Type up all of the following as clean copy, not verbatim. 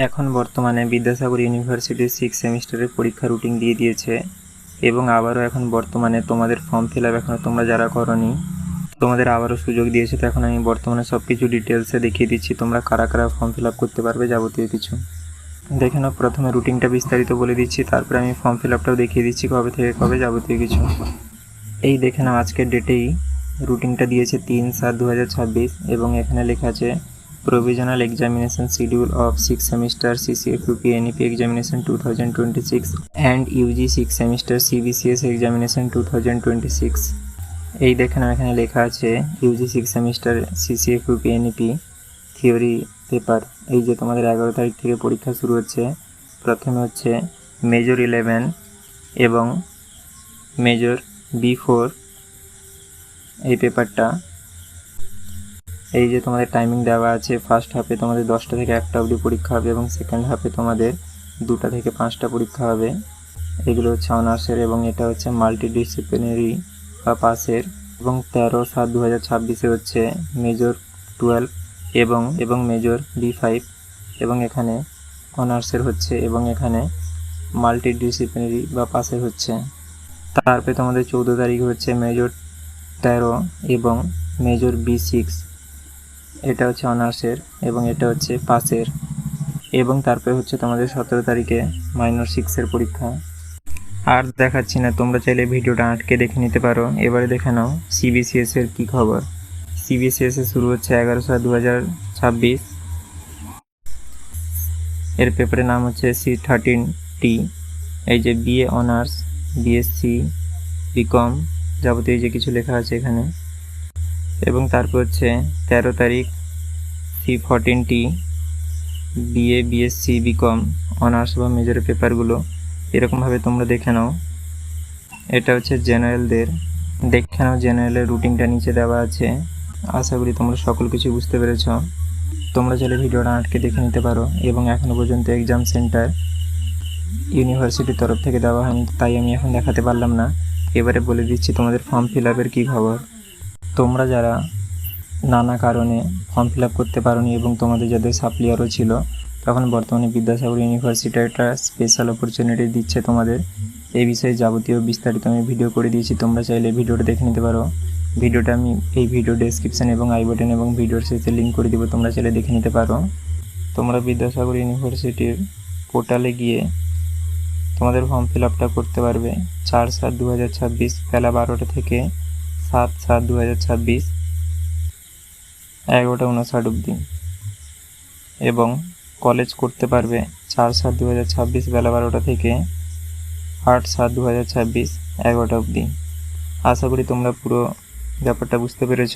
এখন বর্তমানে বিদ্যাসাগর ইউনিভার্সিটির 6 সেমিস্টারের পরীক্ষা রুটিন দিয়ে দিয়েছে এবং আবারও এখন বর্তমানে তোমাদের ফর্ম ফিল আপ এখনও তোমরা যারা করনি তোমাদের আবারও সুযোগ দিয়েছে। তো এখন আমি বর্তমানে সব কিছু ডিটেলসে দেখিয়ে দিচ্ছি তোমরা কারা কারা ফর্ম ফিল আপ করতে পারবে যাবতীয় কিছু। দেখে নাও, প্রথমে রুটিনটা বিস্তারিত বলে দিচ্ছি, তারপরে আমি ফর্ম ফিল আপটাও দেখিয়ে দিচ্ছি কবে থেকে কবে যাবতীয় কিছু। এই দেখে নাও, আজকের ডেটেই রুটিনটা দিয়েছে 3/7/2026 এবং এখানে লেখা আছে Provisional Examination Schedule of 6 Semester CCFUP NEP Examination 2026 and UG 6 Semester CBCS Examination 2026। এই দেখে নাও, এখানে লেখা আছে UG 6 Semester CCFUP NEP theory paper. এই যে তোমাদের 11 তারিখ থেকে পরীক্ষা শুরু হচ্ছে। প্রথমে হচ্ছে মেজর 11 এবং মেজর B4 এই পেপারটা। এই যে তোমাদের টাইমিং দেওয়া আছে, ফার্স্ট হাফে তোমাদের 10টা থেকে 1টা অবধি পরীক্ষা হবে এবং সেকেন্ড হাফে তোমাদের 2টা থেকে 5টা পরীক্ষা হবে। এগুলো হচ্ছে অনার্সের এবং এটা হচ্ছে মাল্টিডিসিপ্লিনারি বা পাসের। এবং 13/7/2026 হচ্ছে মেজর 12 এবং মেজর B5 এবং এখানে অনার্সের হচ্ছে এবং এখানে মাল্টিডিসিপ্লিনারি বা পাসের হচ্ছে। তারপরে তোমাদের 14 তারিখ হচ্ছে মেজর 13 এবং মেজর B6, এটা হচ্ছে অনার্সের এবং এটা হচ্ছে পাসের। এবং তারপরে হচ্ছে তোমাদের 17 তারিখে মাইনর 6-এর পরীক্ষা। আর দেখাচ্ছি না, তোমরা চাইলে ভিডিওটা আটকে দেখে নিতে পারো। এবারে দেখে নাও CBCS এর কী খবর। CBCS এ শুরু হচ্ছে 11/7/2026। এর পেপারের নাম হচ্ছে C13T। এই যে BA অনার্স, BSc, BCom যাবতীয় যে কিছু লেখা আছে এখানে। এবং তারপর হচ্ছে 13 তারিখ C14T BA BSc BCom honours বা মেজরের পেপারগুলো এরকমভাবে তোমরা দেখে নাও। এটা হচ্ছে জেনারেলদের। দেখে নাও জেনারেলের রুটিনটা নিচে দেওয়া আছে। আশা করি তোমরা সকল কিছু বুঝতে পেরেছ। তোমরা চাইলে ভিডিওটা আটকে দেখে নিতে পারো। এবং এখনও পর্যন্ত এক্সাম সেন্টার ইউনিভার্সিটির তরফ থেকে দেওয়া হয়নি, তাই আমি এখন দেখাতে পারলাম না। এবারে বলে দিচ্ছি তোমাদের ফর্ম ফিল আপের কী খবর। তোমরা যারা নানা কারণে ফর্ম ফিল আপ করতে পারোনি এবং তোমাদের যাদের সাপ্লিয়ারও ছিল, তখন বর্তমানে বিদ্যাসাগর ইউনিভার্সিটি একটা স্পেশাল অপরচুনিটি দিচ্ছে তোমাদের। এই বিষয়ে যাবতীয় বিস্তারিত আমি ভিডিও করে দিয়েছি, তোমরা চাইলে ভিডিওটা দেখে নিতে পারো। ভিডিওটা আমি এই ভিডিও ডেসক্রিপশান এবং আই বাটন এবং ভিডিওর শেষে লিঙ্ক করে দিব, তোমরা চাইলে দেখে নিতে পারো। তোমরা বিদ্যাসাগর ইউনিভার্সিটির পোর্টালে গিয়ে তোমাদের ফর্ম ফিল আপটা করতে পারবে 4/7/2026 বেলা 12টা থেকে 7/7/2026 11:59 অবধি। এবং কলেজ করতে পারবে 4/7/2026 বেলা 12টা থেকে 8/7/2026 11টা অবধি। আশা করি তোমরা পুরো ব্যাপারটা বুঝতে পেরেছ।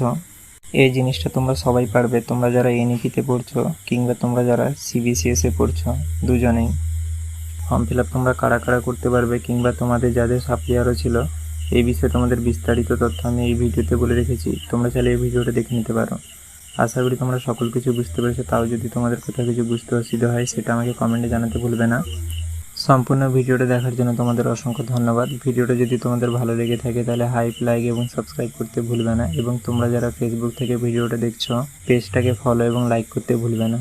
এই জিনিসটা তোমরা সবাই পারবে, তোমরা যারা NEP-তে পড়ছো কিংবা তোমরা যারা CBCS-এ পড়ছো, দুজনেই ফর্ম ফিল আপ তোমরা কারা কারা করতে পারবে কিংবা তোমাদের যাদের সাপ্লিয়ারও ছিল, এই বিষয়ে তোমাদের বিস্তারিত তথ্য আমি এই ভিডিওতে বলে রেখেছি। তোমরা চাইলে এই ভিডিওটা দেখে নিতে পারো। আশা করি তোমরা সকল কিছু বুঝতে পেরেছো। তাও যদি তোমাদের কোথাও কিছু বুঝতে অসুবিধা হয় সেটা আমাকে কমেন্টে জানাতে ভুলবে না। সম্পূর্ণ ভিডিওটা দেখার জন্য তোমাদের অসংখ্য ধন্যবাদ। ভিডিওটা যদি তোমাদের ভালো লেগে থাকে তাহলে লাইক এবং সাবস্ক্রাইব করতে ভুলবে না। এবং তোমরা যারা ফেসবুক থেকে ভিডিওটা দেখছো, পেজটাকে ফলো এবং লাইক করতে ভুলবে না।